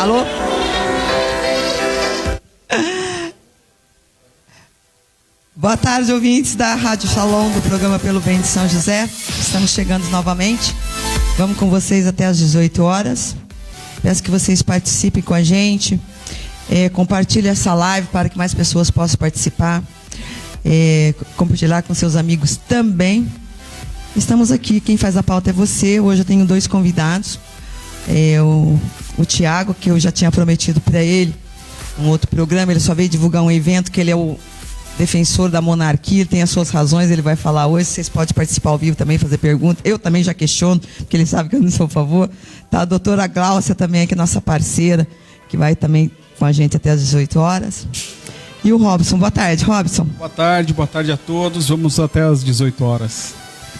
Alô? Boa tarde, ouvintes da Rádio Shalom, do programa Pelo Bem de São José. Estamos chegando novamente. Vamos com vocês até às 18 horas. Peço que vocês participem com a gente. Compartilhe essa live para que mais pessoas possam participar. Compartilhar com seus amigos também. Estamos aqui, quem faz a pauta é você. Hoje eu tenho 2 convidados. O Tiago, que eu já tinha prometido para ele um outro programa. Ele só veio divulgar um evento, que ele é o defensor da monarquia, tem as suas razões, ele vai falar hoje. Vocês podem participar ao vivo também, fazer perguntas. Eu também já questiono, porque ele sabe que eu não sou a favor. Tá, a doutora Gláucia também, que é nossa parceira, que vai também com a gente até às 18 horas. E o Robson. Boa tarde, Robson. Boa tarde a todos. Vamos até às 18 horas.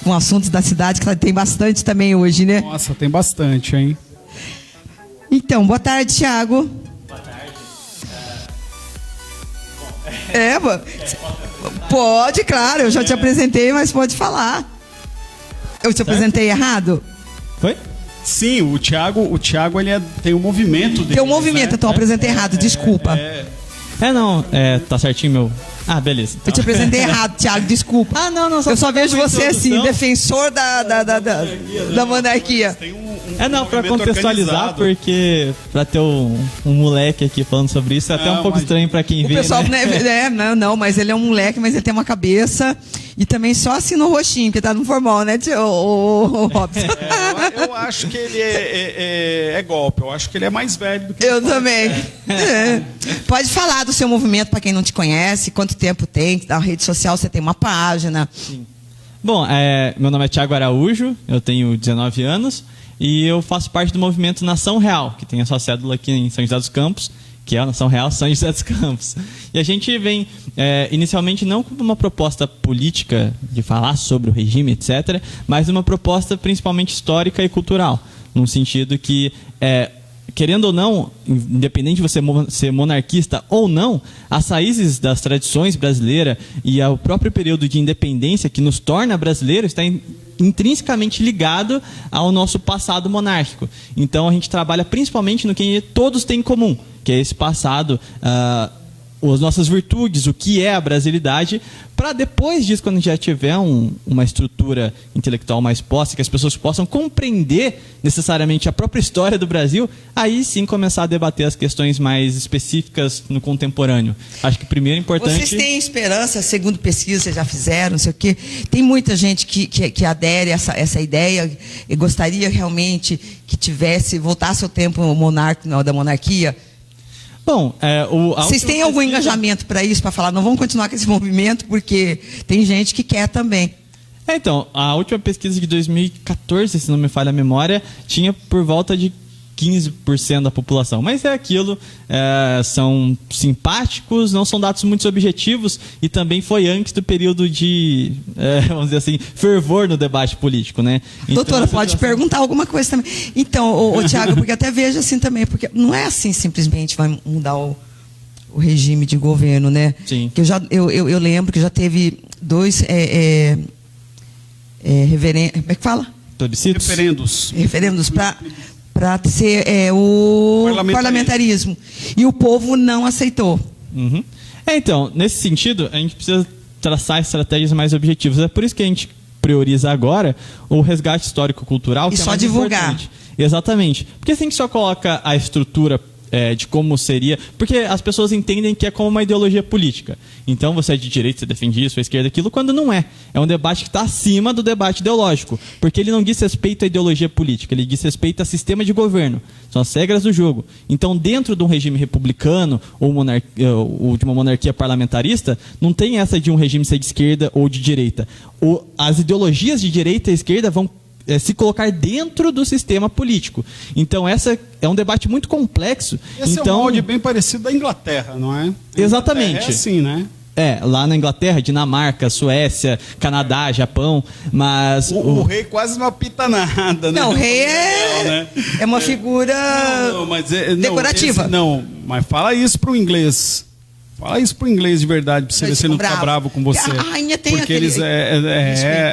Com assuntos da cidade, que tem bastante também hoje, né? Nossa, tem bastante, hein? Então, boa tarde, Tiago. Pode, claro, eu já te apresentei, mas pode falar. Eu te apresentei errado? Foi? Sim, o Thiago ele tem um movimento dele. Tem um movimento, então eu apresentei errado, desculpa. Tá certinho meu. Ah, beleza. Então. Eu te apresentei errado, Thiago, desculpa. Ah, não, eu só vejo você assim, defensor da monarquia. Pra contextualizar, porque pra ter um moleque aqui falando sobre isso é até um pouco estranho pra quem vê. O pessoal, né? Mas ele é um moleque, mas ele tem uma cabeça e também só assim no roxinho, que tá no formal, né, o Robson? Eu acho que ele é golpe, eu acho que ele é mais velho do que eu também. Pode falar do seu movimento pra quem não te conhece, quanto tempo tem, na rede social você tem uma página. Sim. Bom, meu nome é Thiago Araújo, eu tenho 19 anos. E eu faço parte do movimento Nação Real, que tem a sua cédula aqui em São José dos Campos, que é a Nação Real São José dos Campos. E a gente vem, inicialmente, não com uma proposta política de falar sobre o regime, etc., mas uma proposta principalmente histórica e cultural, no sentido que, querendo ou não, independente de você ser monarquista ou não, as raízes das tradições brasileiras e o próprio período de independência que nos torna brasileiros está intrinsecamente ligado ao nosso passado monárquico. Então a gente trabalha principalmente no que todos têm em comum, que é esse passado, as nossas virtudes, o que é a brasilidade, para depois disso, quando a gente já tiver uma estrutura intelectual mais posta, que as pessoas possam compreender necessariamente a própria história do Brasil, aí sim começar a debater as questões mais específicas no contemporâneo. Acho que primeiro é importante... Vocês têm esperança, segundo pesquisa, vocês já fizeram, não sei o quê, tem muita gente que adere a essa ideia e gostaria realmente que voltasse ao tempo da monarquia? Bom, vocês têm algum engajamento para isso, para falar, não vamos continuar com esse movimento, porque tem gente que quer também. Então, a última pesquisa de 2014, se não me falha a memória, tinha por volta de 15% da população. Mas é aquilo, são simpáticos, não são dados muito objetivos e também foi antes do período de, vamos dizer assim, fervor no debate político, né? Então, doutora, pode perguntar alguma coisa também. Então, Tiago, porque até vejo assim também, porque não é assim simplesmente vai mudar o regime de governo, né? Sim. Que eu lembro que já teve 2 referendos, como é que fala? Referendos para ser o parlamentarismo. E o povo não aceitou. Uhum. Então, nesse sentido, a gente precisa traçar estratégias mais objetivas. É por isso que a gente prioriza agora o resgate histórico-cultural. E só divulgar. Importante. Exatamente. Porque se a gente só coloca a estrutura de como seria... Porque as pessoas entendem que é como uma ideologia política. Então, você é de direita, você defende isso, a esquerda aquilo, quando não é. É um debate que está acima do debate ideológico. Porque ele não diz respeito à ideologia política, ele diz respeito ao sistema de governo. São as regras do jogo. Então, dentro de um regime republicano ou de uma monarquia parlamentarista, não tem essa de um regime ser de esquerda ou de direita. As ideologias de direita e esquerda vão se colocar dentro do sistema político. Então, essa é um debate muito complexo. Esse é um molde bem parecido da Inglaterra, não é? Exatamente. É assim, né? Lá na Inglaterra, Dinamarca, Suécia, Canadá, Japão, mas... O rei quase não apita nada, né? Não, o rei é uma figura decorativa. Mas fala isso pro inglês. Fala isso pro inglês de verdade, pra você ver se ele não ficar bravo com você. A rainha tem porque eles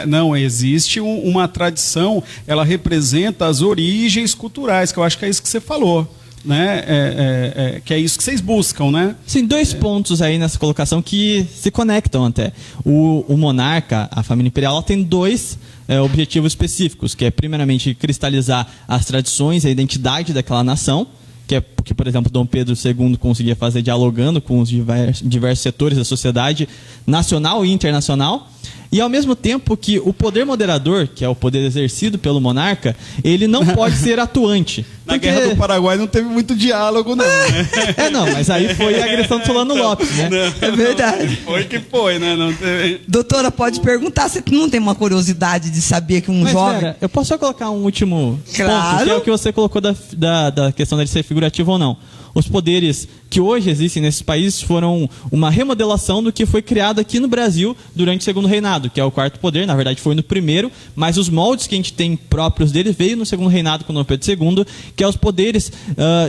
não, existe uma tradição, ela representa as origens culturais, que eu acho que é isso que você falou. né? Que é isso que vocês buscam, né? Sim, 2 pontos aí nessa colocação que se conectam até. O monarca, a família imperial, ela tem 2 objetivos específicos, que é primeiramente cristalizar as tradições e a identidade daquela nação, que é porque, por exemplo, Dom Pedro II conseguia fazer dialogando com os diversos setores da sociedade nacional e internacional. E ao mesmo tempo que o poder moderador, que é o poder exercido pelo monarca, ele não pode ser atuante. Na Guerra do Paraguai não teve muito diálogo, não. Né? Não, mas aí foi a agressão do Solano Lopes, né? É verdade. Foi que foi, né? Não teve... Doutora, pode perguntar, você não tem uma curiosidade de saber que mas, jovem... Vera, eu posso só colocar um último Claro. ponto, que é o que você colocou da questão de ser figurativo ou não. Os poderes que hoje existem nesses países foram uma remodelação do que foi criado aqui no Brasil durante o Segundo Reinado, que é o 4º poder. Na verdade foi no primeiro, mas os moldes que a gente tem próprios dele veio no Segundo Reinado com Dom Pedro II, que é os poderes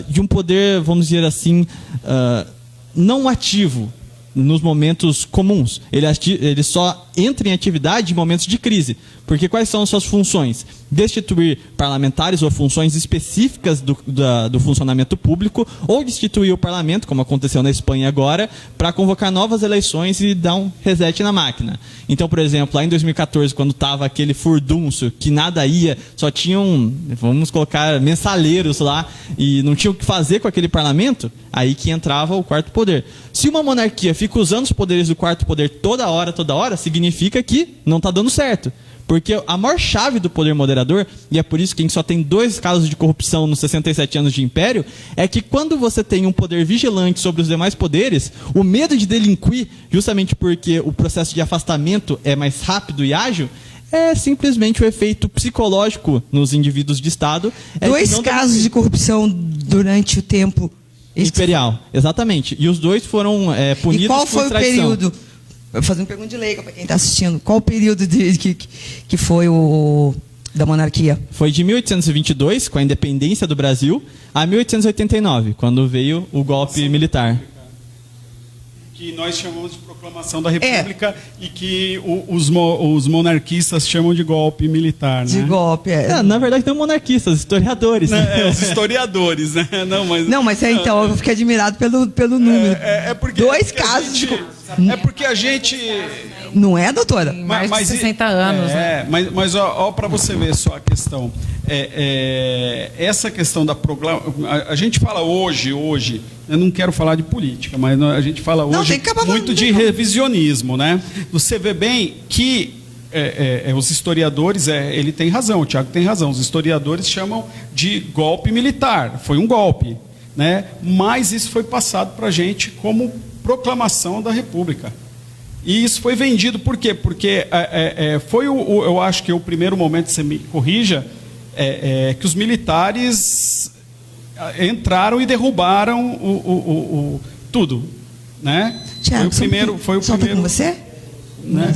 de um poder, vamos dizer assim, não ativo nos momentos comuns. Ele só entra em atividade em momentos de crise. Porque quais são as suas funções? Destituir parlamentares ou funções específicas do funcionamento público, ou destituir o parlamento, como aconteceu na Espanha agora, para convocar novas eleições e dar um reset na máquina. Então, por exemplo, lá em 2014, quando estava aquele furdúncio, que nada ia, só tinham, vamos colocar, mensaleiros lá, e não tinha o que fazer com aquele parlamento, aí que entrava o 4º poder. Se uma monarquia fica usando os poderes do 4º poder toda hora, significa que não está dando certo. Porque a maior chave do poder moderador, e é por isso que a gente só tem 2 casos de corrupção nos 67 anos de império, é que quando você tem um poder vigilante sobre os demais poderes, o medo de delinquir, justamente porque o processo de afastamento é mais rápido e ágil, é simplesmente o efeito psicológico nos indivíduos de Estado. 2 casos de corrupção durante o tempo imperial, exatamente. E os 2 foram punidos por traição. E qual foi o período? Vou fazer uma pergunta de leiga para quem está assistindo. Qual o período que foi o da monarquia? Foi de 1822, com a independência do Brasil, a 1889, quando veio o golpe militar. Que nós chamamos de proclamação da República e que os monarquistas chamam de golpe militar, né? De golpe, na verdade, não monarquistas, historiadores. Os historiadores, né? Não, mas então, eu fiquei admirado pelo número. Porque 2 casos de... É porque a gente... Não é, doutora? Mais de 60 anos, né? Mas ó, para você ver só a questão. Essa questão da proclamação... A gente fala hoje, eu não quero falar de política, mas a gente fala hoje muito de revisionismo, né? Você vê bem que os historiadores, ele tem razão, o Tiago tem razão, os historiadores chamam de golpe militar, foi um golpe, né? Mas isso foi passado para a gente como proclamação da República. E isso foi vendido por quê? Porque foi eu acho que o primeiro momento, você me corrija, que os militares entraram e derrubaram tudo, né? Tiago, foi o primeiro com você? Né?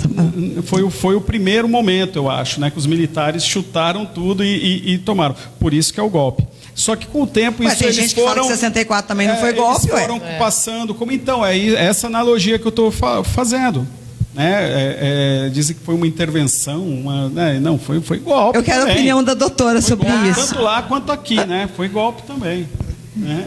Foi o primeiro momento, eu acho, né? Que os militares chutaram tudo e tomaram. Por isso que é o golpe. Só que com o tempo isso eles gente foram... Fala que 64 também não foi golpe, eles foram passando como então essa analogia que eu estou fazendo, né? Dizem que foi uma intervenção, não foi golpe. Eu quero também. A opinião da doutora sobre golpe, isso. Tanto lá quanto aqui, né? Foi golpe também, né?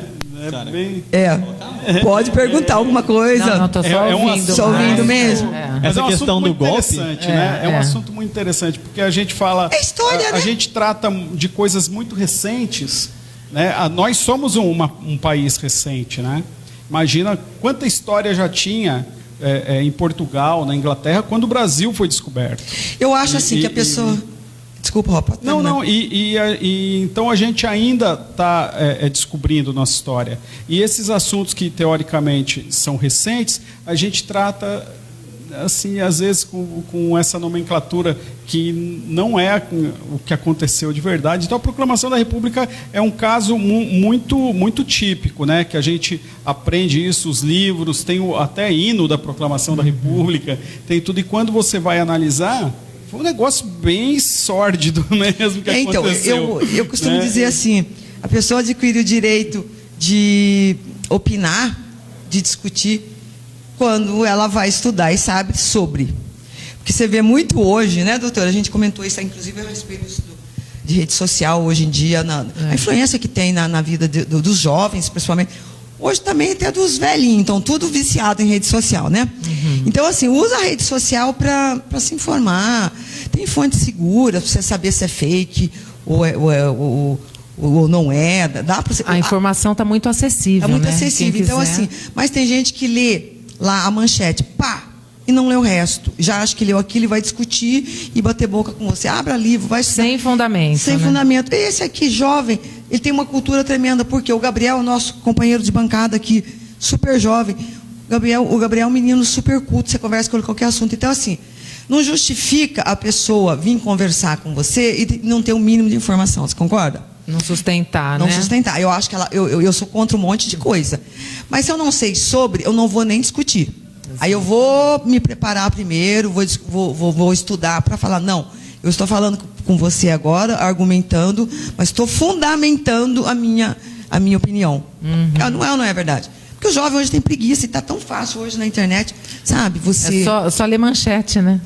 Pode perguntar alguma coisa. Não, tô só ouvindo. Só ouvindo mesmo. Mas essa questão do golpe né? É um assunto muito interessante, porque a gente fala... É história, a gente trata de coisas muito recentes, né? Nós somos um país recente, né? Imagina quanta história já tinha em Portugal, na Inglaterra, quando o Brasil foi descoberto. Eu acho que a pessoa... Desculpa, Ropa. Não. Então a gente ainda está descobrindo nossa história. E esses assuntos que teoricamente são recentes, a gente trata, assim, às vezes com essa nomenclatura que não é o que aconteceu de verdade. Então a proclamação da República é um caso muito típico, né? Que a gente aprende isso, os livros, tem até hino da proclamação da República, tem tudo. E quando você vai analisar, foi um negócio bem sórdido mesmo que aconteceu. Então, eu costumo dizer assim, a pessoa adquire o direito de opinar, de discutir, quando ela vai estudar e sabe sobre. Porque você vê muito hoje, né, doutora? A gente comentou isso, inclusive, a respeito de rede social hoje em dia, a influência que tem na vida dos jovens, principalmente. Hoje também até dos velhinhos, então tudo viciado em rede social, né? Então, assim, usa a rede social para se informar. Tem fonte segura para você saber se é fake ou não é. Dá pra você, a informação está muito acessível. Está muito acessível. Então, assim, mas tem gente que lê lá a manchete, pá, e não lê o resto. Já acha que leu aquilo e vai discutir e bater boca com você. Abra livro, vai estudar. Sem fundamento. Sem fundamento. Esse aqui, jovem, ele tem uma cultura tremenda, porque o Gabriel, nosso companheiro de bancada aqui, super jovem, o Gabriel é um menino super culto, você conversa com ele qualquer assunto. Então, assim, não justifica a pessoa vir conversar com você e não ter o mínimo de informação. Você concorda? Não sustentar, né? Não sustentar. Eu acho que eu sou contra um monte de coisa. Mas se eu não sei sobre, eu não vou nem discutir. Aí eu vou me preparar primeiro, vou estudar para falar, não, eu estou falando com você agora, argumentando, mas estou fundamentando a minha opinião. Não é ou não é verdade? Porque o jovem hoje tem preguiça e está tão fácil hoje na internet, sabe? Você... É só ler manchete, né?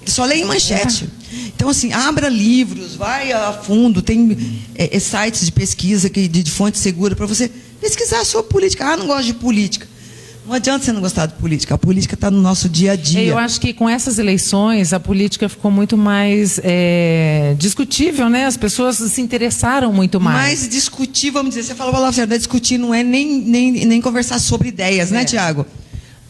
Só lê em manchete. Então, assim, abra livros, vai a fundo, tem sites de pesquisa de fonte segura para você pesquisar sobre política. Ah, não gosto de política. Não adianta você não gostar de política. A política está no nosso dia a dia. Eu acho que com essas eleições a política ficou muito mais discutível, né? As pessoas se interessaram muito mais. Mais discutir, vamos dizer. Você falou a palavra certa, discutir não é nem conversar sobre ideias, né, Tiago?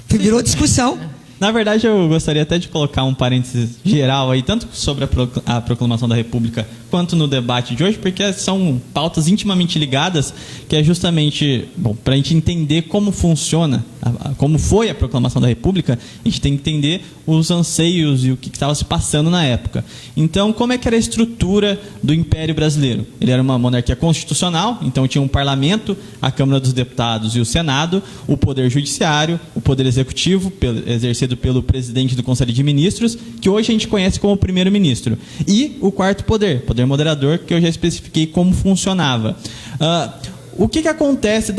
Virou discussão. Na verdade, eu gostaria até de colocar um parênteses geral aí, tanto sobre a proclamação da República, quanto no debate de hoje, porque são pautas intimamente ligadas, que é justamente, para a gente entender como funciona, como foi a proclamação da República, a gente tem que entender os anseios e o que estava se passando na época. Então, como é que era a estrutura do Império Brasileiro? Ele era uma monarquia constitucional, então tinha um parlamento, a Câmara dos Deputados e o Senado, o Poder Judiciário, o Poder Executivo, exercido pelo presidente do Conselho de Ministros, que hoje a gente conhece como primeiro-ministro, e o quarto poder moderador, que eu já especifiquei como funcionava. O que acontece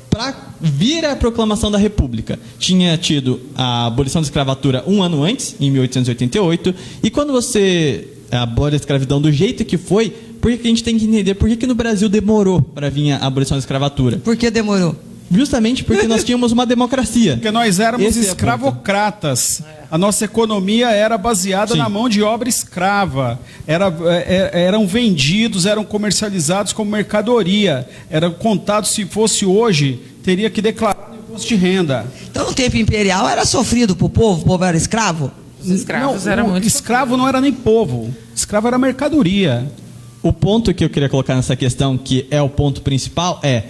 para vir a proclamação da República? Tinha tido a abolição da escravatura um ano antes, em 1888, e quando você abole a escravidão do jeito que foi, por que a gente tem que entender por que no Brasil demorou para vir a abolição da escravatura? Por que demorou? Justamente porque nós tínhamos uma democracia. Porque nós éramos escravocratas. A nossa economia era baseada na mão de obra escrava. Eram vendidos, eram comercializados como mercadoria. Eram contados, se fosse hoje, teria que declarar o imposto de renda. Então, no tempo imperial, era sofrido para o povo era escravo? Os escravos eram muito escravo não era nem povo. Escravo era mercadoria. O ponto que eu queria colocar nessa questão, que é o ponto principal, é...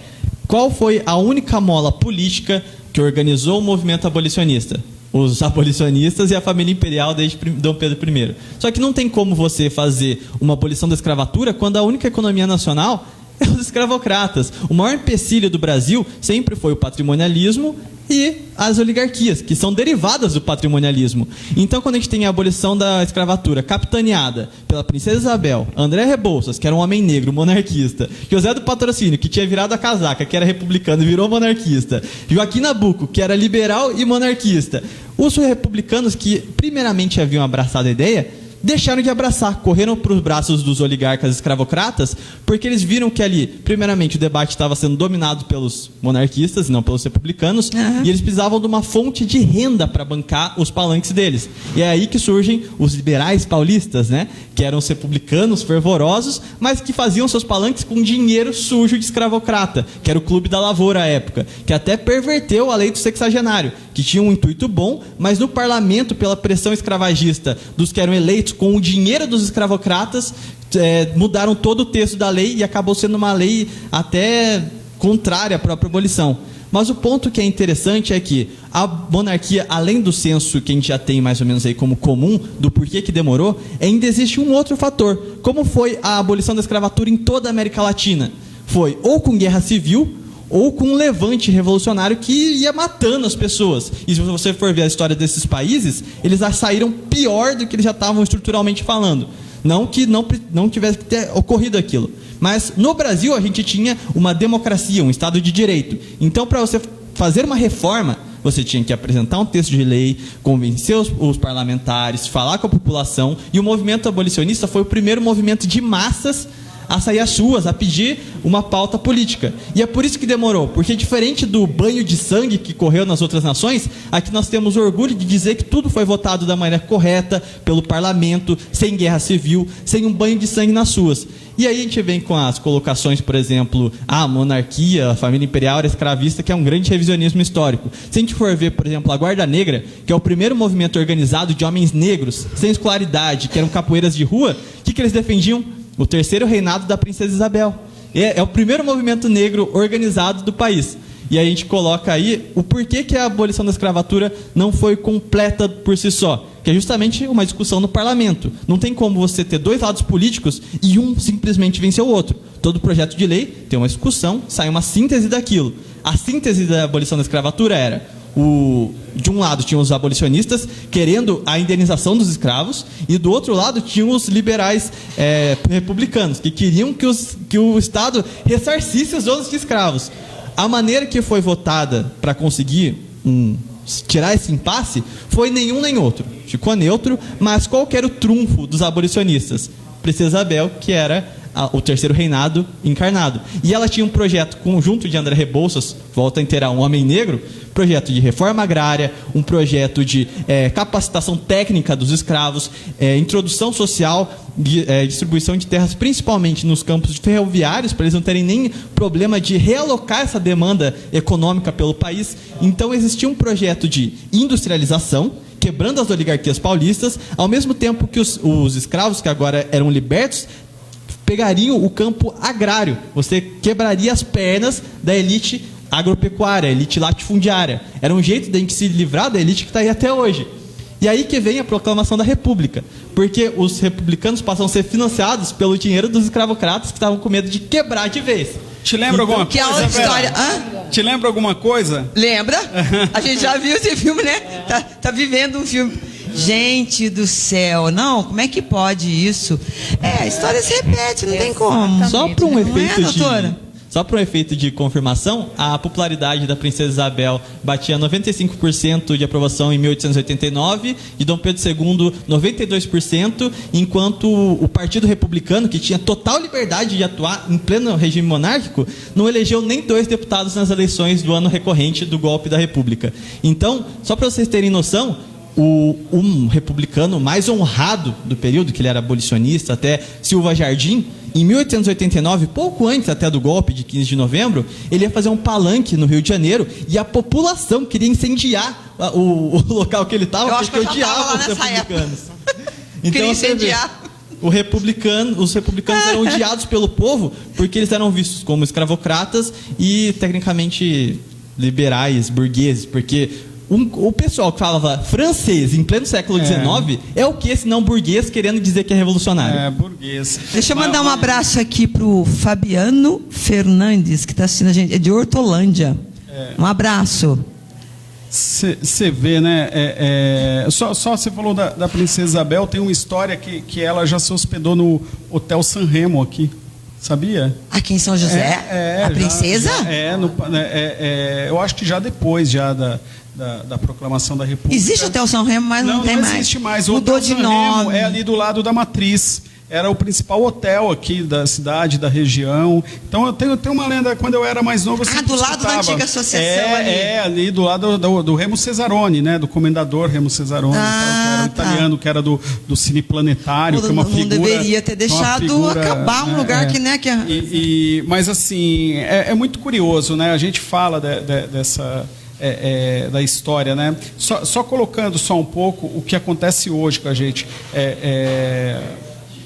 Qual foi a única mola política que organizou o movimento abolicionista? Os abolicionistas e a família imperial desde Dom Pedro I. Só que não tem como você fazer uma abolição da escravatura quando a única economia nacional é os escravocratas. O maior empecilho do Brasil sempre foi o patrimonialismo e as oligarquias, que são derivadas do patrimonialismo. Então, quando a gente tem a abolição da escravatura capitaneada pela princesa Isabel, André Rebouças, que era um homem negro, monarquista, José do Patrocínio, que tinha virado a casaca, que era republicano e virou monarquista, Joaquim Nabuco, que era liberal e monarquista, os republicanos que primeiramente haviam abraçado a ideia, deixaram de abraçar, correram para os braços dos oligarcas escravocratas, porque eles viram que ali, primeiramente, o debate estava sendo dominado pelos monarquistas e não pelos republicanos, e eles precisavam de uma fonte de renda para bancar os palanques deles. E é aí que surgem os liberais paulistas, né? Que eram os republicanos fervorosos, mas que faziam seus palanques com dinheiro sujo de escravocrata, que era o Clube da Lavoura à época, que até perverteu a lei do sexagenário, que tinha um intuito bom, mas no parlamento, pela pressão escravagista dos que eram eleitos com o dinheiro dos escravocratas, mudaram todo o texto da lei e acabou sendo uma lei até contrária à própria abolição. Mas o ponto que é interessante é que a monarquia, além do senso que a gente já tem mais ou menos aí como comum, do porquê que demorou, ainda existe um outro fator. Como foi a abolição da escravatura em toda a América Latina? Foi ou com guerra civil, ou com um levante revolucionário que ia matando as pessoas. E se você for ver a história desses países, eles já saíram pior do que eles já estavam estruturalmente falando. Não que não tivesse que ter ocorrido aquilo. Mas no Brasil a gente tinha uma democracia, um Estado de Direito. Então, para você fazer uma reforma, você tinha que apresentar um texto de lei, convencer os parlamentares, falar com a população. E o movimento abolicionista foi o primeiro movimento de massas a sair às ruas, a pedir uma pauta política. E é por isso que demorou, porque diferente do banho de sangue que correu nas outras nações, aqui nós temos orgulho de dizer que tudo foi votado da maneira correta, pelo parlamento, sem guerra civil, sem um banho de sangue nas ruas. E aí a gente vem com as colocações, por exemplo, a monarquia, a família imperial era escravista, que é um grande revisionismo histórico. Se a gente for ver, por exemplo, a Guarda Negra, que é o primeiro movimento organizado de homens negros, sem escolaridade, que eram capoeiras de rua, o que eles defendiam? O terceiro reinado da princesa Isabel. É o primeiro movimento negro organizado do país. E aí a gente coloca aí o porquê que a abolição da escravatura não foi completa por si só. Que é justamente uma discussão no parlamento. Não tem como você ter dois lados políticos e um simplesmente vencer o outro. Todo projeto de lei tem uma discussão, sai uma síntese daquilo. A síntese da abolição da escravatura era... de um lado tinham os abolicionistas querendo a indenização dos escravos e do outro lado tinham os liberais republicanos que queriam que o Estado ressarcisse os donos de escravos. A maneira que foi votada para conseguir tirar esse impasse foi nenhum nem outro. Ficou neutro, mas qual que era o trunfo dos abolicionistas? Princesa Isabel, que era o terceiro reinado encarnado. E ela tinha um projeto conjunto de André Rebouças, volta a inteirar um homem negro, projeto de reforma agrária, um projeto de capacitação técnica dos escravos, introdução social, distribuição de terras, principalmente nos campos ferroviários, para eles não terem nem problema de realocar essa demanda econômica pelo país. Então existia um projeto de industrialização, quebrando as oligarquias paulistas, ao mesmo tempo que os escravos que agora eram libertos pegariam o campo agrário. Você quebraria as pernas da elite agropecuária, elite latifundiária. Era um jeito de a gente se livrar da elite que está aí até hoje. E aí que vem a proclamação da República, porque os republicanos passam a ser financiados pelo dinheiro dos escravocratas que estavam com medo de quebrar de vez. Te lembra alguma coisa? Que a história. Te lembra alguma coisa? Lembra? A gente já viu esse filme, né? Tá vivendo um filme. Gente do céu, não, como é que pode isso? A história se repete, não tem como. Só para um efeito de confirmação, a popularidade da princesa Isabel batia 95% de aprovação em 1889 e Dom Pedro II 92%, enquanto o Partido Republicano, que tinha total liberdade de atuar em pleno regime monárquico, não elegeu nem 2 deputados nas eleições do ano recorrente do golpe da República. Então, só para vocês terem noção, um republicano mais honrado do período, que ele era abolicionista, até Silva Jardim, em 1889, pouco antes até do golpe de 15 de novembro, ele ia fazer um palanque no Rio de Janeiro e a população queria incendiar o local que ele estava, porque odiava os republicanos. Então, queria incendiar. Os republicanos eram odiados pelo povo porque eles eram vistos como escravocratas e tecnicamente liberais, burgueses, porque o pessoal que falava francês em pleno século XIX é o que, senão burguês, querendo dizer que é revolucionário. Burguês. Deixa eu mandar um abraço aqui pro Fabiano Fernandes, que está assistindo a gente, é de Hortolândia. Um abraço. Você vê, né? Só você falou da Princesa Isabel, tem uma história que ela já se hospedou no Hotel San Remo aqui. Sabia? Aqui em São José? A princesa? Eu acho que já depois da proclamação da República. Existe Hotel São Remo, mas não tem mais. Não existe mais. Mudou de nome. Remo é ali do lado da Matriz. Era o principal hotel aqui da cidade, da região. Então eu tenho uma lenda, quando eu era mais novo, eu sempre do lado da antiga associação ali. Ali do lado do Remo Cesaroni, né? Do comendador Remo Cesaroni, que era italiano, que era do Cine Planetário, que é uma figura. Não deveria ter deixado acabar um lugar que, né? Mas assim, é muito curioso, né? A gente fala dessa... da história, né? Só colocando só um pouco o que acontece hoje com a gente.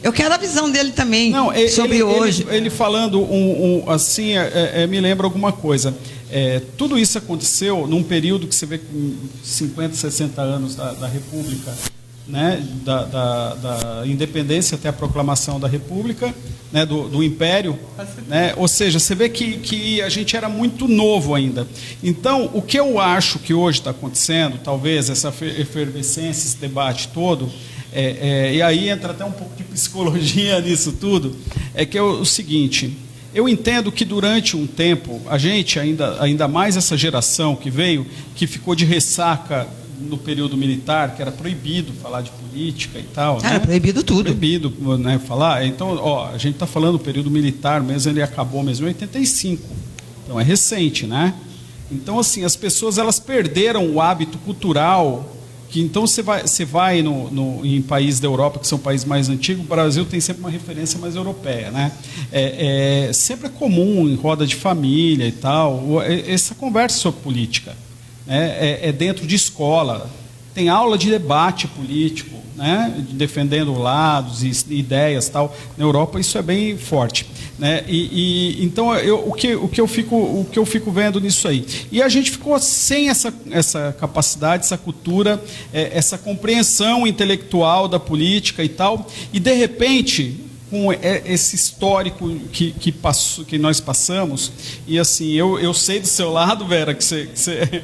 Eu quero a visão dele também sobre hoje. Ele falando assim, me lembra alguma coisa. Tudo isso aconteceu num período que você vê com 50, 60 anos da República, né? Da independência até a proclamação da República, né? do Império, né? Ou seja, você vê que a gente era muito novo ainda. Então, o que eu acho que hoje está acontecendo, talvez essa efervescência, esse debate todo, e aí entra até um pouco de psicologia nisso tudo, que é o seguinte: eu entendo que durante um tempo, a gente, ainda mais essa geração que veio, que ficou de ressaca no período militar, que era proibido falar de política e tal. Era proibido tudo. Proibido, né, falar. Então, a gente está falando do período militar mesmo, ele acabou mesmo em 85. Então, é recente, né? Então, assim, as pessoas elas perderam o hábito cultural. Que, então, você vai em países da Europa, que são países mais antigos, o Brasil tem sempre uma referência mais europeia, né? Sempre é comum, em roda de família e tal, essa conversa sobre política. É dentro de escola, tem aula de debate político, né? Defendendo lados e ideias tal. Na Europa isso é bem forte, né? Então o que eu fico vendo nisso aí, e a gente ficou sem essa capacidade, essa cultura, essa compreensão intelectual da política e tal, e de repente, com esse histórico que nós passamos, e assim, eu sei do seu lado, Vera, que você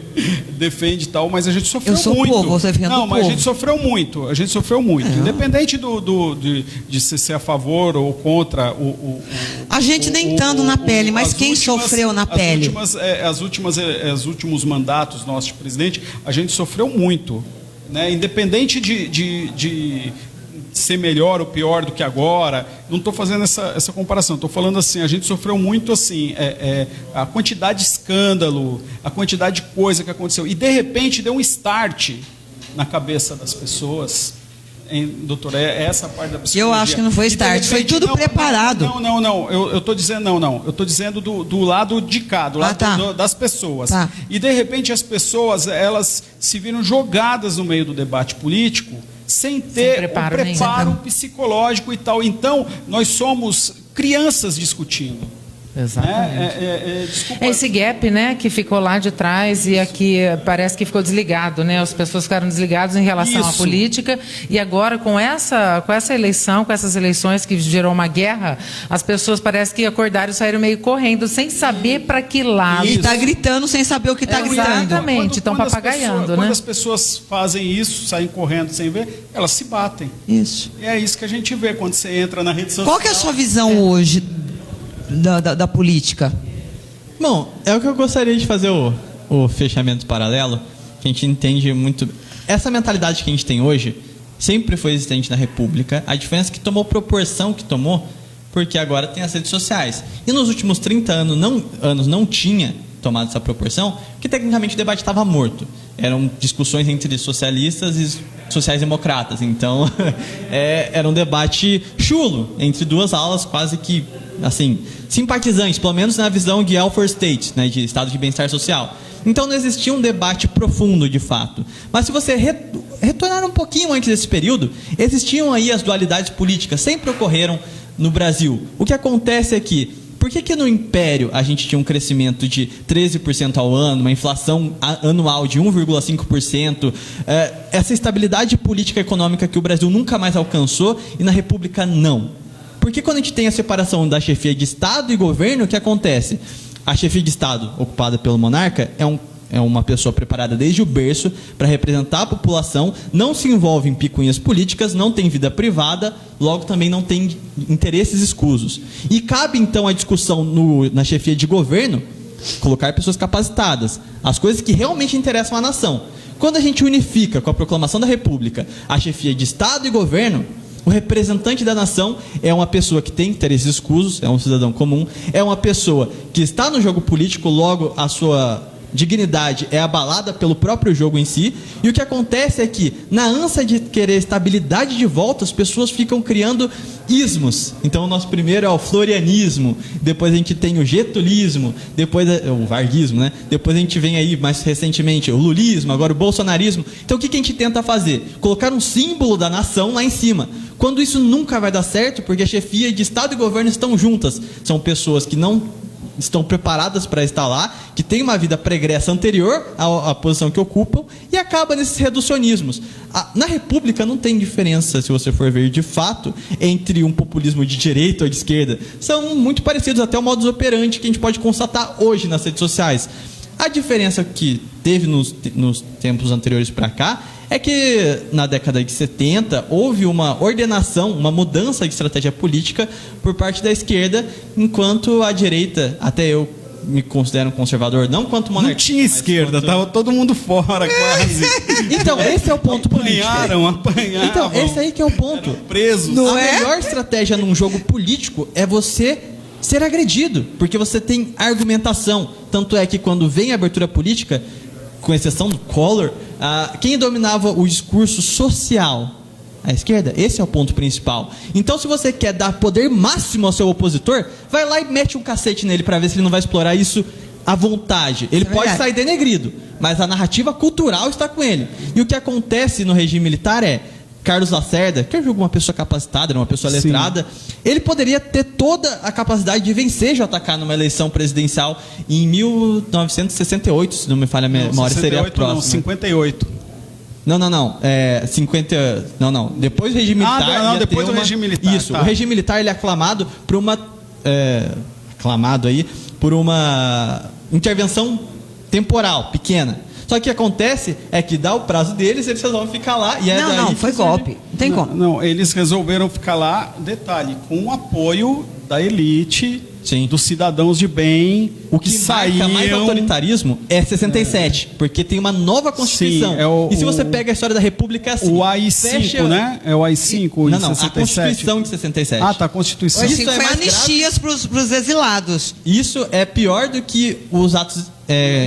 defende e tal, mas a gente sofreu muito. Eu sou povo, você defende o povo. Não, mas a gente sofreu muito, independente de ser a favor ou contra a gente nem estando na pele, mas quem sofreu na pele? Os últimos mandatos nossos de presidente, a gente sofreu muito, né? Independente de ser melhor ou pior do que agora, não estou fazendo essa comparação, estou falando assim, a gente sofreu muito assim, a quantidade de escândalo, a quantidade de coisa que aconteceu, e de repente deu um start na cabeça das pessoas, doutor, essa parte da psicologia. Eu acho que não foi start, foi tudo preparado. Não, eu estou dizendo eu estou dizendo do lado de cá, do lado das pessoas. Tá. E de repente as pessoas, elas se viram jogadas no meio do debate político, sem ter preparo psicológico e tal. Então, nós somos crianças discutindo. Exatamente. Esse gap, né, que ficou lá de trás e aqui parece que ficou desligado, né? As pessoas ficaram desligadas em relação à política, e agora com essa eleição, com essas eleições que gerou uma guerra, as pessoas parece que acordaram e saíram meio correndo, sem saber para que lado. E está gritando sem saber o que está gritando. Exatamente, estão papagaiando, né? Quando as pessoas fazem isso, saem correndo sem ver, elas se batem. Isso. E é isso que a gente vê quando você entra na rede social. Qual que é a sua visão hoje da política? Bom, é o que eu gostaria de fazer o fechamento paralelo, que a gente entende muito. Essa mentalidade que a gente tem hoje sempre foi existente na República. A diferença é que tomou proporção que tomou, porque agora tem as redes sociais. E nos últimos 30 anos não tinha tomado essa proporção, porque tecnicamente o debate estava morto. Eram discussões entre socialistas e sociais-democratas. Então, era um debate chulo, entre duas aulas quase que, assim, simpatizantes, pelo menos na visão de welfare state, né, de estado de bem-estar social. Então, não existia um debate profundo, de fato. Mas se você retornar um pouquinho antes desse período, existiam aí as dualidades políticas, sempre ocorreram no Brasil. O que acontece é que, por que no Império a gente tinha um crescimento de 13% ao ano, uma inflação anual de 1,5%, essa estabilidade política e econômica que o Brasil nunca mais alcançou, e na República não? Porque quando a gente tem a separação da chefia de Estado e governo, o que acontece? A chefia de Estado, ocupada pelo monarca, é uma pessoa preparada desde o berço para representar a população, não se envolve em picuinhas políticas, não tem vida privada, logo também não tem interesses escusos. E cabe então a discussão na chefia de governo, colocar pessoas capacitadas, as coisas que realmente interessam à nação. Quando a gente unifica com a proclamação da República a chefia de Estado e governo, o representante da nação é uma pessoa que tem interesses escusos, é um cidadão comum, é uma pessoa que está no jogo político, logo a sua dignidade é abalada pelo próprio jogo em si. E o que acontece é que, na ânsia de querer estabilidade de volta, as pessoas ficam criando ismos. Então o nosso primeiro é o florianismo, depois a gente tem o getulismo, depois o varguismo, né? Depois a gente vem aí mais recentemente o lulismo, agora o bolsonarismo. Então o que a gente tenta fazer? Colocar um símbolo da nação lá em cima, quando isso nunca vai dar certo, porque a chefia de Estado e governo estão juntas. São pessoas que não estão preparadas para estar lá, que têm uma vida pregressa anterior à posição que ocupam, e acaba nesses reducionismos. Na República não tem diferença, se você for ver de fato, entre um populismo de direita ou de esquerda. São muito parecidos, até o modus operandi que a gente pode constatar hoje nas redes sociais. A diferença que teve nos tempos anteriores para cá é que na década de 70 houve uma ordenação, uma mudança de estratégia política por parte da esquerda, enquanto a direita, até eu me considero um conservador, não quanto monarquia. Não tinha esquerda, estava todo mundo fora quase. Então, esse é o ponto político. Apanharam. Então, esse aí que é o ponto. Presos. A melhor estratégia num jogo político é você ser agredido, porque você tem argumentação. Tanto é que quando vem a abertura política, com exceção do Collor, quem dominava o discurso social? A esquerda. Esse é o ponto principal. Então, se você quer dar poder máximo ao seu opositor, vai lá e mete um cacete nele para ver se ele não vai explorar isso à vontade. Ele pode sair denegrido, mas a narrativa cultural está com ele. E o que acontece no regime militar é Carlos Lacerda, que é uma pessoa capacitada, uma pessoa letrada, ele poderia ter toda a capacidade de vencer JK numa eleição presidencial em 1968, se não me falha a memória, seria a próxima. Não, 58. Não. 50. Não. Depois do regime militar. Depois do regime militar. Isso. O regime militar ele é aclamado por uma. Por uma intervenção temporal, pequena. Só que o que acontece é que dá o prazo deles, eles resolvem ficar lá. E não, foi golpe. Não tem como. Não, eles resolveram ficar lá, detalhe, com o apoio da elite. Sim. Dos cidadãos de bem, o que marca mais autoritarismo é 67, porque tem uma nova Constituição. Sim, e se você pega a história da República, é assim, o AI-5, né? É o AI-5 não, 67. A Constituição de 67. Ah, tá, a Constituição. Isso foi anistias para os exilados. Isso é pior do que os atos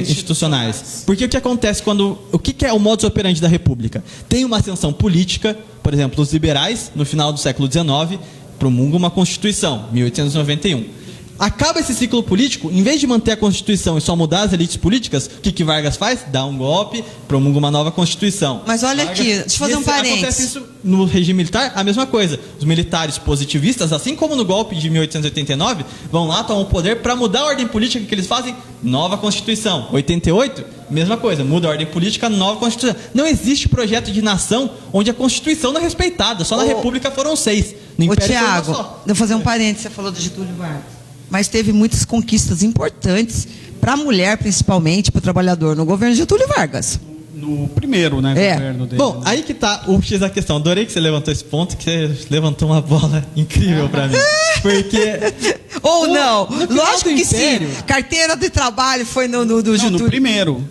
institucionais. Porque o que acontece o que é o modus operandi da República? Tem uma ascensão política, por exemplo, os liberais, no final do século XIX, promulgam uma Constituição, 1891. Acaba esse ciclo político, em vez de manter a Constituição e só mudar as elites políticas, o que Vargas faz? Dá um golpe, promulga uma nova Constituição. Mas olha aqui, deixa eu fazer um parênteses. Acontece isso no regime militar, a mesma coisa. Os militares positivistas, assim como no golpe de 1889, vão lá, tomam o poder para mudar a ordem política que eles fazem, nova Constituição. 88, mesma coisa, muda a ordem política, nova Constituição. Não existe projeto de nação onde a Constituição não é respeitada, só na República foram 6. No Império Tiago, deixa eu fazer um parênteses, você falou do Getúlio Vargas. Mas teve muitas conquistas importantes para a mulher, principalmente, para o trabalhador, no governo de Getúlio Vargas. No primeiro, né, governo dele. Bom, aí que está o X da questão. Adorei que você levantou esse ponto, que você levantou uma bola incrível para mim. Porque... Ou não, lógico que sim. Carteira de trabalho foi no Getúlio. No primeiro.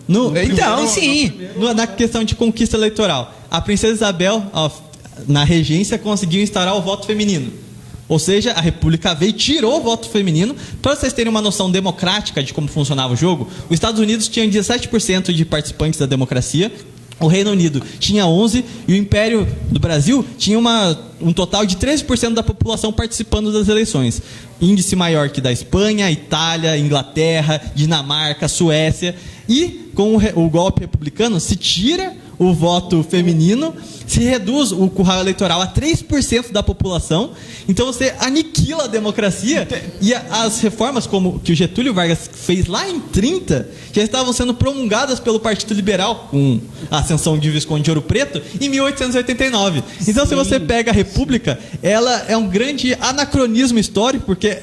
Então, sim. Na questão de conquista eleitoral. A princesa Isabel, na regência, conseguiu instaurar o voto feminino. Ou seja, a República veio e tirou o voto feminino. Para vocês terem uma noção democrática de como funcionava o jogo, os Estados Unidos tinham 17% de participantes da democracia, o Reino Unido tinha 11% e o Império do Brasil tinha um total de 13% da população participando das eleições. Índice maior que da Espanha, Itália, Inglaterra, Dinamarca, Suécia. E com o golpe republicano se tira o voto feminino, se reduz o curral eleitoral a 3% da população, então você aniquila a democracia e as reformas como que o Getúlio Vargas fez lá em 30 já estavam sendo promulgadas pelo Partido Liberal com a ascensão de Visconde de Ouro Preto em 1889. Então, se você pega a República, ela é um grande anacronismo histórico, porque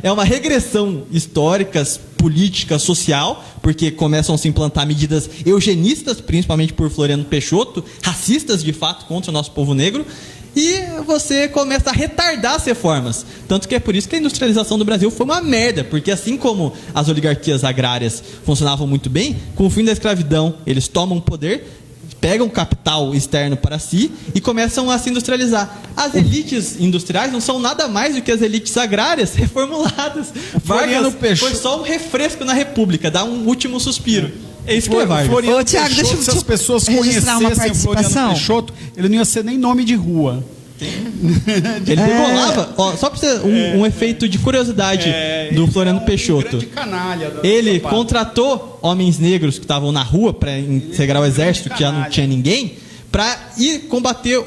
é uma regressão histórica, política, social, porque começam a se implantar medidas eugenistas, principalmente por Floriano Peixoto, racistas de fato contra o nosso povo negro, e você começa a retardar as reformas. Tanto que é por isso que a industrialização do Brasil foi uma merda, porque assim como as oligarquias agrárias funcionavam muito bem, com o fim da escravidão, eles tomam poder, pegam capital externo para si e começam a se industrializar. As elites industriais não são nada mais do que as elites agrárias reformuladas. Vargas foi só um refresco na República, dá um último suspiro. É isso que é Vargas. Floriano Peixoto, se as pessoas conhecessem Floriano Peixoto, ele não ia ser nem nome de rua. Ele degolava, só para você um efeito de curiosidade do Floriano Peixoto. Ele contratou homens negros que estavam na rua para integrar o exército, que já não tinha ninguém, para ir combater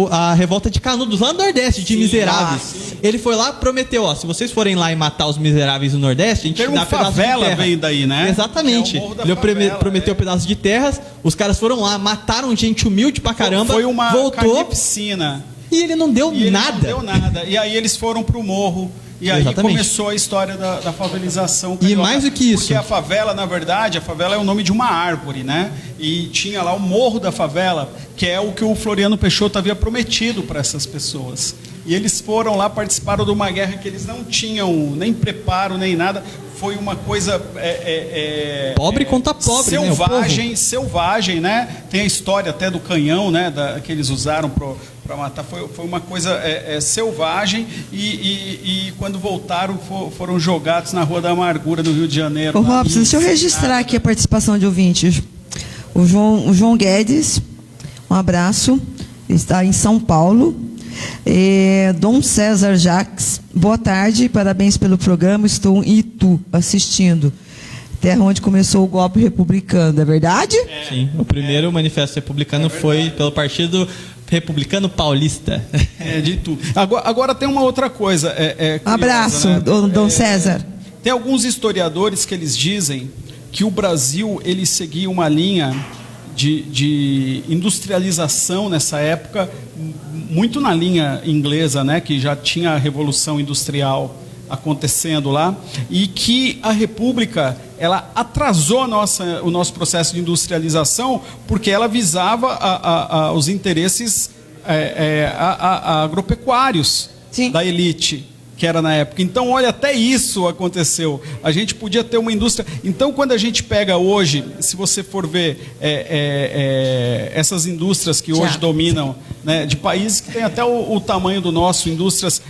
a revolta de Canudos, lá no Nordeste, de miseráveis. Ele foi lá e prometeu, se vocês forem lá e matar os miseráveis no Nordeste, a gente dá pedaços de terra. Veio daí, né? Exatamente. Ele prometeu pedaços de terras, os caras foram lá, mataram gente humilde pra caramba, foi uma carnificina. E ele não deu nada. E aí eles foram pro morro. E aí começou a história da favelização carioca. E mais do que isso. Porque a favela, na verdade, a favela é o nome de uma árvore, né? E tinha lá o Morro da Favela, que é o que o Floriano Peixoto havia prometido para essas pessoas. E eles foram lá, participaram de uma guerra que eles não tinham nem preparo, nem nada. foi uma coisa pobre contra pobre, selvagem, né? Tem a história até do canhão, né? Que eles usaram para matar. Foi uma coisa selvagem e quando voltaram foram jogados na Rua da Amargura do Rio de Janeiro. Ô, Robson, deixa eu registrar aqui a participação de ouvintes. O João Guedes, um abraço, está em São Paulo. Dom César Jacques, boa tarde, parabéns pelo programa, estou em Itu assistindo, terra onde começou o golpe republicano, é verdade? Sim, o primeiro manifesto republicano foi pelo Partido Republicano Paulista. De Itu. Agora tem uma outra coisa. Curiosa, abraço, né? Dom César. Tem alguns historiadores que eles dizem que o Brasil ele seguia uma linha de industrialização nessa época, muito na linha inglesa, né, que já tinha a Revolução Industrial acontecendo lá, e que a República ela atrasou o nosso processo de industrialização porque ela visava os interesses agropecuários da elite, que era na época. Então, olha, até isso aconteceu. A gente podia ter uma indústria. Então, quando a gente pega hoje, se você for ver essas indústrias que hoje dominam, né, de países que têm até o tamanho do nosso, indústrias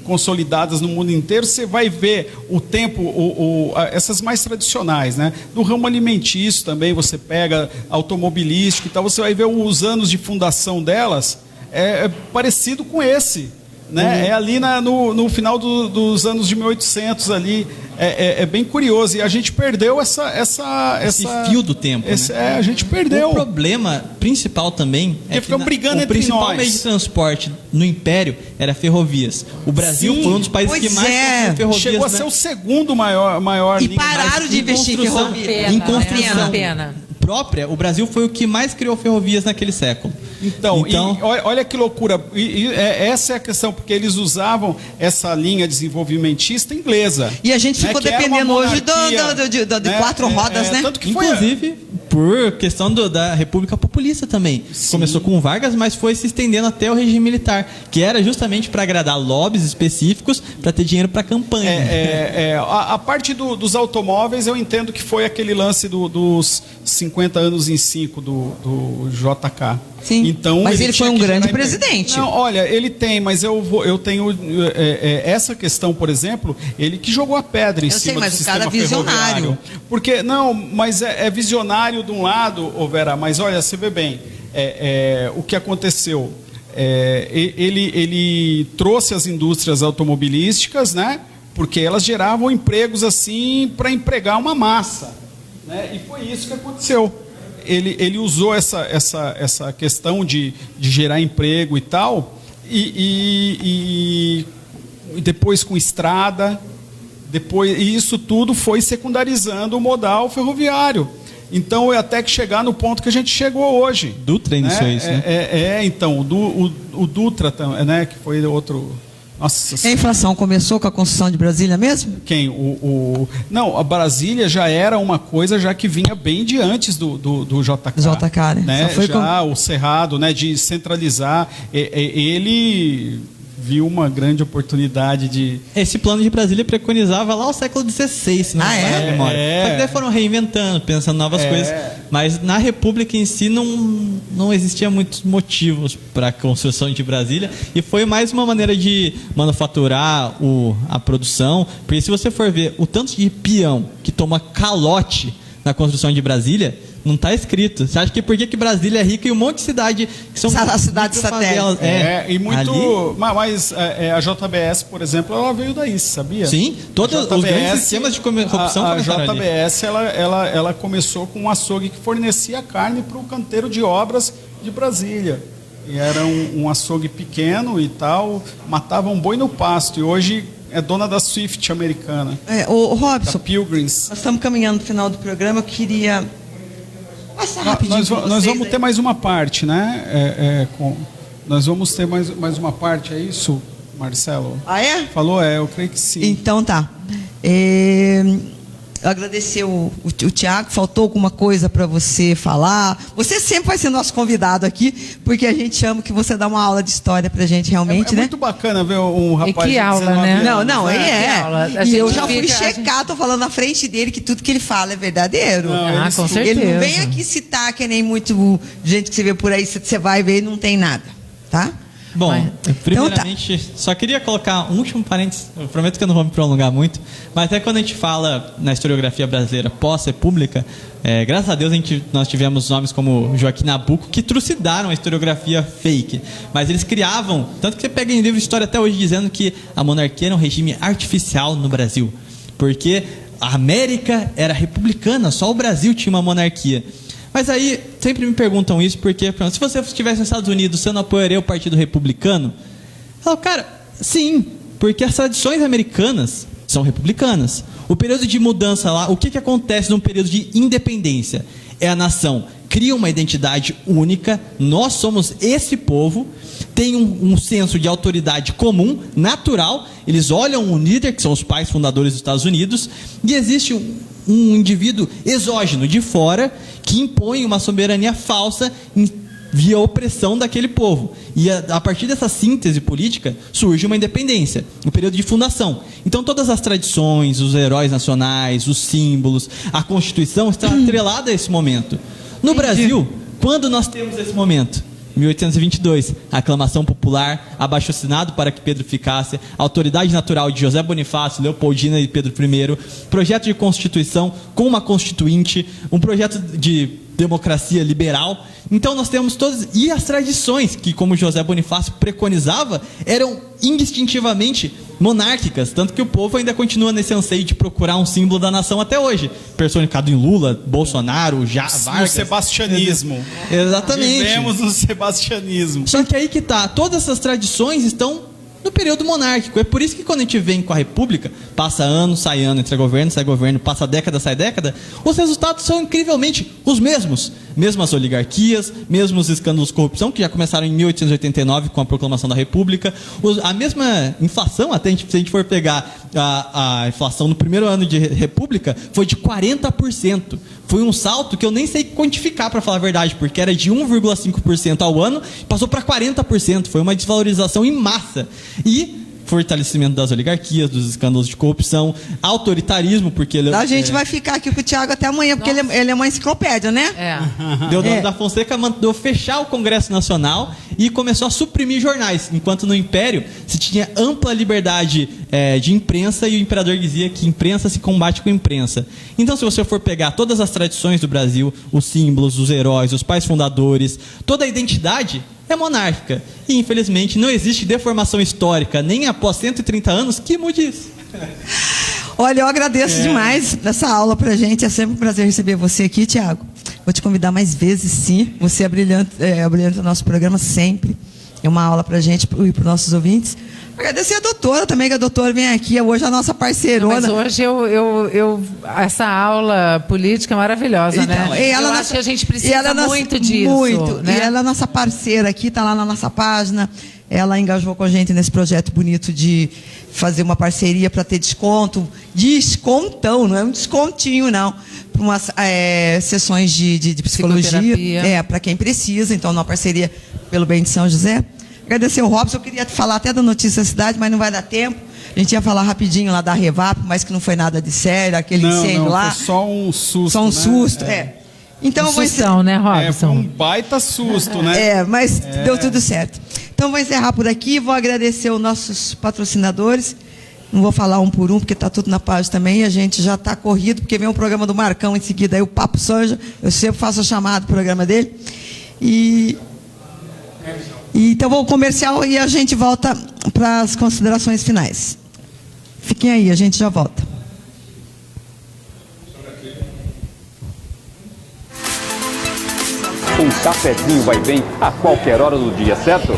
consolidadas no mundo inteiro, você vai ver o tempo, essas mais tradicionais, né? Do ramo alimentício também, você pega automobilístico e tal, você vai ver os anos de fundação delas, parecido com esse. Né? Ali no final dos anos de 1800 ali, é bem curioso, e a gente perdeu esse fio do tempo, né? A gente perdeu. O problema principal também é que brigando o principal meio de transporte no Império era ferrovias. O Brasil foi um dos países que mais construiu ferrovias. Chegou a ser o segundo maior e pararam de investir em ferrovia. Em construção própria, o Brasil foi o que mais criou ferrovias naquele século. Então olha que loucura. Essa é a questão, porque eles usavam essa linha desenvolvimentista inglesa. E a gente ficou dependendo hoje de 4 rodas, né? Tanto que inclusive, por questão da República Populista também. Sim. Começou com Vargas, mas foi se estendendo até o regime militar, que era justamente para agradar lobbies específicos, para ter dinheiro para campanha. A parte dos automóveis, eu entendo que foi aquele lance dos 50 anos em 5 do JK. Sim, então, mas ele foi um grande presidente. Não, olha, ele tem, mas eu tenho essa questão, por exemplo, ele que jogou a pedra em cima do sistema ferroviário. Porque, não, mas é visionário de um lado, Vera, mas olha, você vê bem, o que aconteceu, ele trouxe as indústrias automobilísticas, né, porque elas geravam empregos assim para empregar uma massa, né, e foi isso que aconteceu. Ele usou essa questão de gerar emprego e tal, e depois com estrada, e isso tudo foi secundarizando o modal ferroviário. Então, até que chegar no ponto que a gente chegou hoje. Dutra iniciou isso, né? Então, o Dutra, né, que foi outro... Nossa, a inflação começou com a construção de Brasília mesmo? Quem? Não, a Brasília já era uma coisa já que vinha bem de antes do JK. Né? O Cerrado, né, de centralizar. Ele viu uma grande oportunidade de... Esse plano de Brasília preconizava lá o século XVI, se não me falha a memória. Só que daí foram reinventando, pensando novas coisas. Mas na República em si não existia muitos motivos para a construção de Brasília, e foi mais uma maneira de manufaturar a produção, porque se você for ver o tanto de peão que toma calote na construção de Brasília, não está escrito. Você acha que por que Brasília é rica e um monte de cidade que são cidades satélites? E muito. Mas a JBS, por exemplo, ela veio daí, sabia? Sim, todos os grandes sistemas de corrupção começaram ali. A JBS ela começou com um açougue que fornecia carne para o canteiro de obras de Brasília. E era um açougue pequeno e tal, matava um boi no pasto. E hoje é dona da Swift americana. O Robson, da Pilgrims. Nós estamos caminhando no final do programa. Eu queria passar rapidinho. Nós vamos ter mais uma parte, né? Nós vamos ter mais uma parte, é isso, Marcelo? Ah, é? Falou, eu creio que sim. Então tá. agradecer o Tiago. Faltou alguma coisa para você falar? Você sempre vai ser nosso convidado aqui, porque a gente ama que você dá uma aula de história pra gente, realmente, né? É muito bacana ver um rapaz... E que aula, né? Não, E eu já fui checar, tô falando na frente dele que tudo que ele fala é verdadeiro. Com certeza. Ele não vem aqui citar, que nem muito gente que você vê por aí, você vai ver e não tem nada, tá? Bom, primeiramente, só queria colocar um último parênteses. Eu prometo que eu não vou me prolongar muito, mas até quando a gente fala na historiografia brasileira pós-república, graças a Deus nós tivemos nomes como Joaquim Nabuco que trucidaram a historiografia fake, mas eles criavam, tanto que você pega em livro de história até hoje dizendo que a monarquia era um regime artificial no Brasil, porque a América era republicana, só o Brasil tinha uma monarquia. Mas aí, sempre me perguntam isso, porque se você estivesse nos Estados Unidos, você não apoiaria o Partido Republicano? Eu falo, cara, sim, porque as tradições americanas são republicanas. O período de mudança lá, o que acontece num período de independência? É a nação cria uma identidade única, nós somos esse povo, tem um senso de autoridade comum, natural, eles olham um líder, que são os pais fundadores dos Estados Unidos, e existe um indivíduo exógeno de fora que impõe uma soberania falsa via opressão daquele povo. E a partir dessa síntese política surge uma independência, um período de fundação. Então todas as tradições, os heróis nacionais, os símbolos, a Constituição está atrelada a esse momento. No Brasil, quando nós temos esse momento? 1822, a aclamação popular, abaixo-assinado para que Pedro ficasse, a autoridade natural de José Bonifácio, Leopoldina e Pedro I, projeto de Constituição com uma Constituinte, um projeto de democracia liberal. Então nós temos todas, e as tradições que, como José Bonifácio preconizava, eram indistintivamente monárquicas, tanto que o povo ainda continua nesse anseio de procurar um símbolo da nação até hoje, personificado em Lula, Bolsonaro, Vargas. No sebastianismo. Exatamente. Vivemos no sebastianismo. Só que aí que tá, todas essas tradições estão no período monárquico. É por isso que quando a gente vem com a República, passa ano, sai ano, entra governo, sai governo, passa década, sai década, os resultados são incrivelmente os mesmos. Mesmas oligarquias, mesmos escândalos de corrupção, que já começaram em 1889 com a proclamação da República, a mesma inflação, até se a gente for pegar a inflação no primeiro ano de República, foi de 40%. Foi um salto que eu nem sei quantificar, para falar a verdade, porque era de 1,5% ao ano, passou para 40%. Foi uma desvalorização em massa. E fortalecimento das oligarquias, dos escândalos de corrupção, autoritarismo, porque... A gente vai ficar aqui com o Thiago até amanhã, porque ele é uma enciclopédia, né? Deodoro da Fonseca mandou fechar o Congresso Nacional e começou a suprimir jornais, enquanto no Império se tinha ampla liberdade de imprensa, e o imperador dizia que imprensa se combate com imprensa. Então, se você for pegar todas as tradições do Brasil, os símbolos, os heróis, os pais fundadores, toda a identidade é monárquica. E, infelizmente, não existe deformação histórica, nem após 130 anos, que mude isso. Olha, eu agradeço demais essa aula pra gente. É sempre um prazer receber você aqui, Thiago. Vou te convidar mais vezes, sim. Você abrilhanta o nosso programa sempre. É uma aula pra gente e para os nossos ouvintes. Agradecer a doutora também, que a doutora vem aqui, hoje a nossa parceirona. Mas hoje essa aula política é maravilhosa, então, né? Eu acho que a gente precisa muito disso. Muito. Né? E ela é nossa parceira aqui, está lá na nossa página. Ela engajou com a gente nesse projeto bonito de fazer uma parceria para ter descontão, não é um descontinho, não, para umas sessões de psicologia, para quem precisa. Então, uma parceria pelo bem de São José. Agradecer o Robson, eu queria falar até da notícia da cidade, mas não vai dar tempo. A gente ia falar rapidinho lá da Revap, mas que não foi nada de sério, aquele incêndio lá. Foi só um susto. Só um susto, Então, sustão, né, Robson? Foi um baita susto, né? Mas deu tudo certo. Então, vou encerrar por aqui, vou agradecer os nossos patrocinadores. Não vou falar um por um, porque está tudo na página também. A gente já está corrido, porque vem o programa do Marcão em seguida, aí o Papo Sanja. Eu sempre faço a chamada do programa dele. Então, vou ao comercial e a gente volta para as considerações finais. Fiquem aí, a gente já volta. Um cafezinho vai bem a qualquer hora do dia, certo?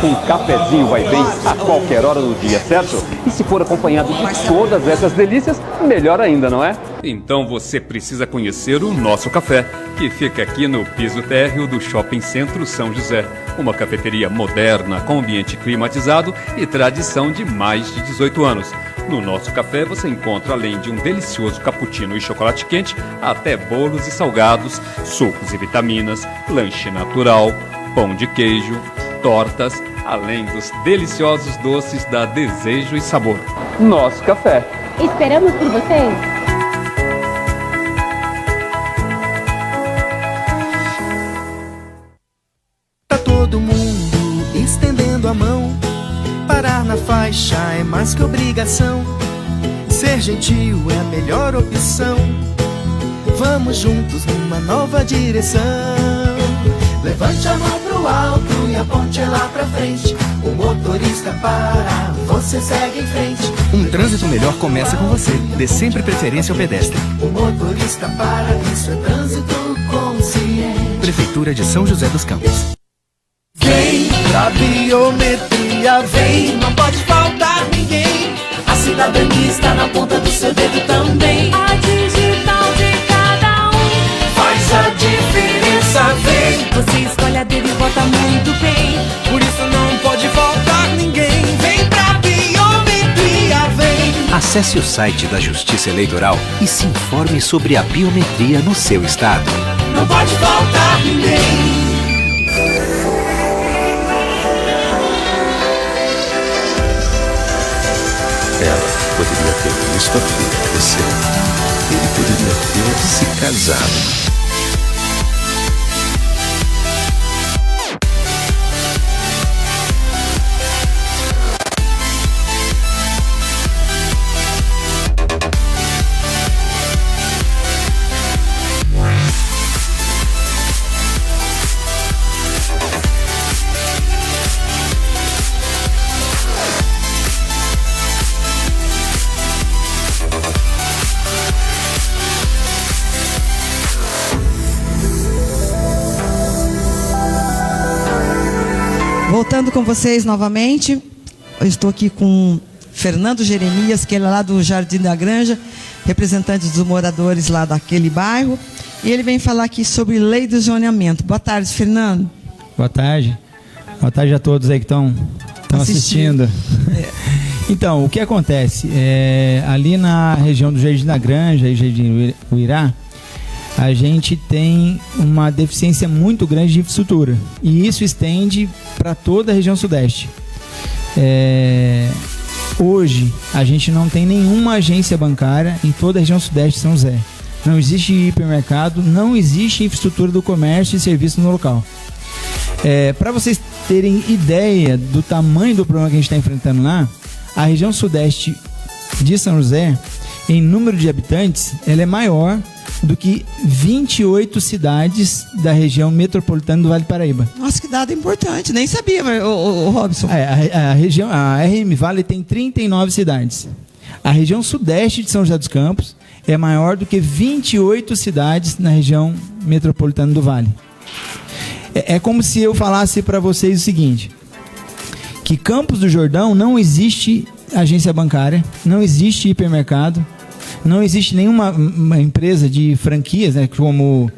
Um cafezinho vai bem a qualquer hora do dia, certo? E se for acompanhado de todas essas delícias, melhor ainda, não é? Então você precisa conhecer o nosso café, que fica aqui no piso térreo do Shopping Centro São José. Uma cafeteria moderna, com ambiente climatizado e tradição de mais de 18 anos. No nosso café você encontra, além de um delicioso cappuccino e chocolate quente, até bolos e salgados, sucos e vitaminas, lanche natural, pão de queijo, tortas, além dos deliciosos doces da Desejo e Sabor. Nosso café. Esperamos por vocês. Tá todo mundo estendendo a mão. Parar na faixa é mais que obrigação. Ser gentil é a melhor opção. Vamos juntos numa nova direção. Levante a mão pro alto e aponte lá pra frente. O motorista para, você segue em frente. Um trânsito melhor começa com você. Dê sempre preferência ao pedestre. O motorista para, isso é trânsito consciente. Prefeitura de São José dos Campos. Vem pra biometria, vem, não pode faltar ninguém. A cidadania está na ponta do seu dedo também. A digital de cada um faz a diferença, vem. Você escolhe a dedo e vota muito bem. Por isso não pode faltar ninguém. Vem pra biometria, vem. Acesse o site da Justiça Eleitoral e se informe sobre a biometria no seu estado. Não pode faltar ninguém. Ela poderia ter visto a filha crescer. Ele poderia ter se casado. Voltando com vocês novamente, eu estou aqui com Fernando Jeremias, que ele é lá do Jardim da Granja, representante dos moradores lá daquele bairro, e ele vem falar aqui sobre lei do zoneamento. Boa tarde, Fernando. Boa tarde. Boa tarde a todos aí que estão assistindo. Então, o que acontece? Ali na região do Jardim da Granja e Jardim Uirá, a gente tem uma deficiência muito grande de infraestrutura. E isso estende para toda a região sudeste. Hoje, a gente não tem nenhuma agência bancária em toda a região sudeste de São José. Não existe hipermercado, não existe infraestrutura do comércio e serviço no local. Para vocês terem ideia do tamanho do problema que a gente está enfrentando lá, a região sudeste de São José, em número de habitantes, ela é maior do que 28 cidades da região metropolitana do Vale do Paraíba. Nossa, que dado importante, nem sabia, o Robson. A RM Vale tem 39 cidades. A região sudeste de São José dos Campos é maior do que 28 cidades na região metropolitana do Vale. É como se eu falasse para vocês o seguinte, que Campos do Jordão não existe agência bancária, não existe hipermercado, não existe nenhuma empresa de franquias, né, como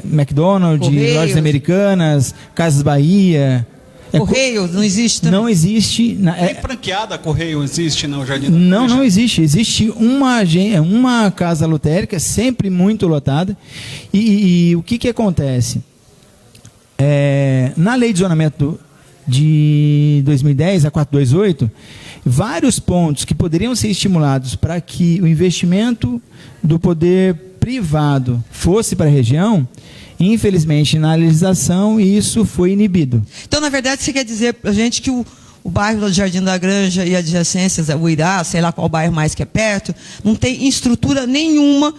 McDonald's, Correios, Lojas Americanas, Casas Bahia. Correio não existe também? Não existe. Nem franqueada Correio existe no Jardim da Granja? Não existe. Existe uma casa lotérica, sempre muito lotada. E o que acontece? Na lei de zonamento de 2010, a 428, vários pontos que poderiam ser estimulados para que o investimento do poder privado fosse para a região, infelizmente, na legislação, isso foi inibido. Então, na verdade, você quer dizer para a gente que o bairro do Jardim da Granja e adjacências, o Uirá, sei lá qual bairro mais que é perto, não tem estrutura nenhuma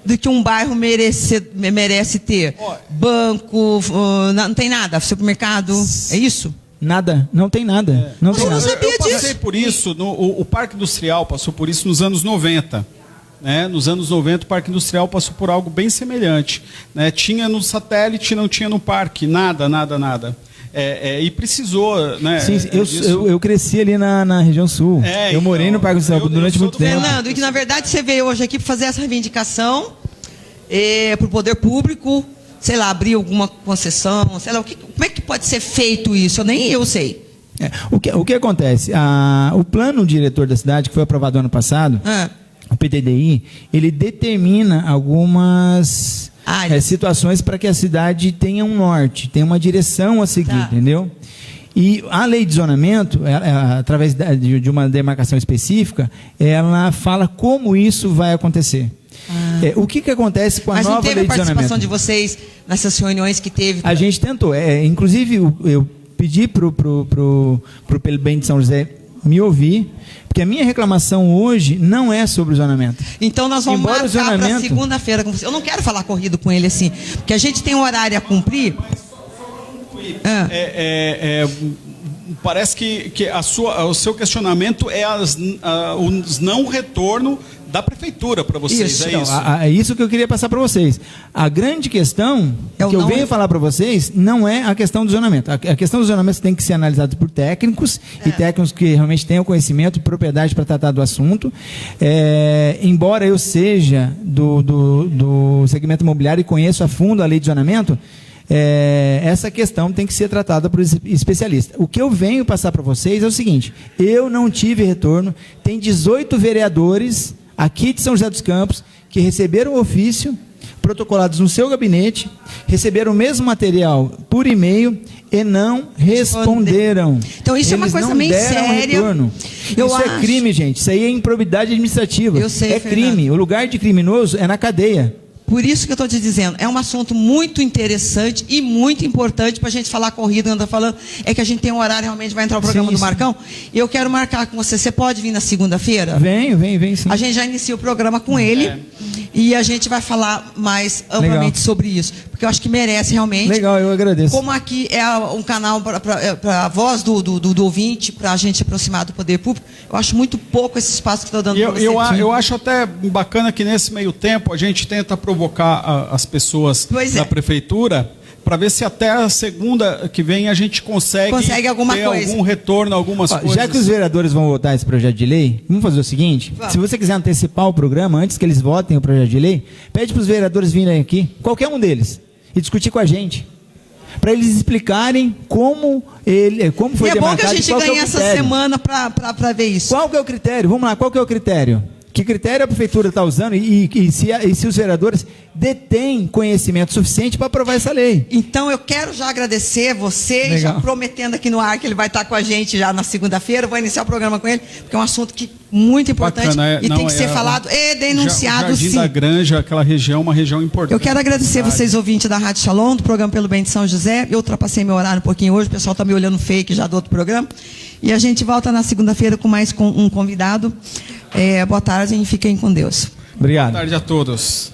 do que um bairro merece ter. Banco, não tem nada, supermercado, é isso? Nada, não tem nada. Não tem nada. Eu passei por isso, o Parque Industrial passou por isso nos anos 90. Nos anos 90 o Parque Industrial passou por algo bem semelhante. Tinha no satélite, não tinha no parque, nada. E precisou, né? Sim, eu cresci ali na região sul. Eu morei no Parque Industrial durante muito tempo. Fernando, e que na verdade você veio hoje aqui para fazer essa reivindicação para o poder público, sei lá, abrir alguma concessão, sei lá, como é que pode ser feito isso? Nem eu sei. O que acontece? O plano diretor da cidade, que foi aprovado ano passado, o PDDI, ele determina algumas situações para que a cidade tenha um norte, tenha uma direção a seguir, entendeu? E a lei de zonamento, através de uma demarcação específica, ela fala como isso vai acontecer. O que acontece com a nova lei de zonamento? Mas não teve a participação de vocês nessas reuniões que teve? A gente tentou. Inclusive, eu pedi pro Pelo Bem de São José me ouvir, porque a minha reclamação hoje não é sobre o zonamento. Então nós vamos marcar para segunda-feira com você. Eu não quero falar corrido com ele assim, porque a gente tem um horário a cumprir. Parece que o seu questionamento é os não retorno da prefeitura para vocês, isso, é isso? É isso que eu queria passar para vocês. A grande questão que eu venho falar para vocês não é a questão do zonamento. A questão do zonamento tem que ser analisada por técnicos, e técnicos que realmente tenham conhecimento e propriedade para tratar do assunto. Embora eu seja do segmento imobiliário e conheço a fundo a lei de zonamento, essa questão tem que ser tratada por especialista. O que eu venho passar para vocês é o seguinte: eu não tive retorno, tem 18 vereadores aqui de São José dos Campos que receberam o ofício, protocolados no seu gabinete, receberam o mesmo material por e-mail e não responderam. Então isso é uma coisa meio séria. Isso é crime, gente. Isso aí é improbidade administrativa. Eu sei, é crime. O lugar de criminoso é na cadeia. Por isso que eu estou te dizendo, é um assunto muito interessante e muito importante para a gente falar corrido, anda falando, é que a gente tem um horário, realmente vai entrar o programa do Marcão, e eu quero marcar com você. Você pode vir na segunda-feira? Vem sim. A gente já inicia o programa com ele, e a gente vai falar mais amplamente sobre isso, porque eu acho que merece realmente. Legal, eu agradeço. Como aqui é um canal para a voz do ouvinte, para a gente aproximar do poder público, eu acho muito pouco esse espaço que estou dando para você. Eu acho até bacana que nesse meio tempo a gente tenta provocar as pessoas da prefeitura para ver se até a segunda que vem a gente consegue alguma ter coisa. algum retorno, algumas coisas. Já que os vereadores vão votar esse projeto de lei, vamos fazer o seguinte: se você quiser antecipar o programa antes que eles votem o projeto de lei, pede para os vereadores virem aqui, qualquer um deles, e discutir com a gente, para eles explicarem como foi demarcado. É bom que a gente ganhe essa semana para ver isso. Qual que é o critério? Vamos lá, qual que é o critério? Que critério a prefeitura está usando e se os vereadores detêm conhecimento suficiente para aprovar essa lei? Então eu quero já agradecer você, já prometendo aqui no ar que ele vai estar com a gente já na segunda-feira. Vou iniciar o programa com ele, porque é um assunto muito importante e tem que ser falado e denunciado. Jardim da Granja, aquela região, uma região importante. Eu quero agradecer vocês, ouvintes da Rádio Shalom, do programa Pelo Bem de São José. Eu ultrapassei meu horário um pouquinho hoje, o pessoal está me olhando fake já do outro programa. E a gente volta na segunda-feira com mais um convidado. Boa tarde e fiquem com Deus. Obrigado. Boa tarde a todos.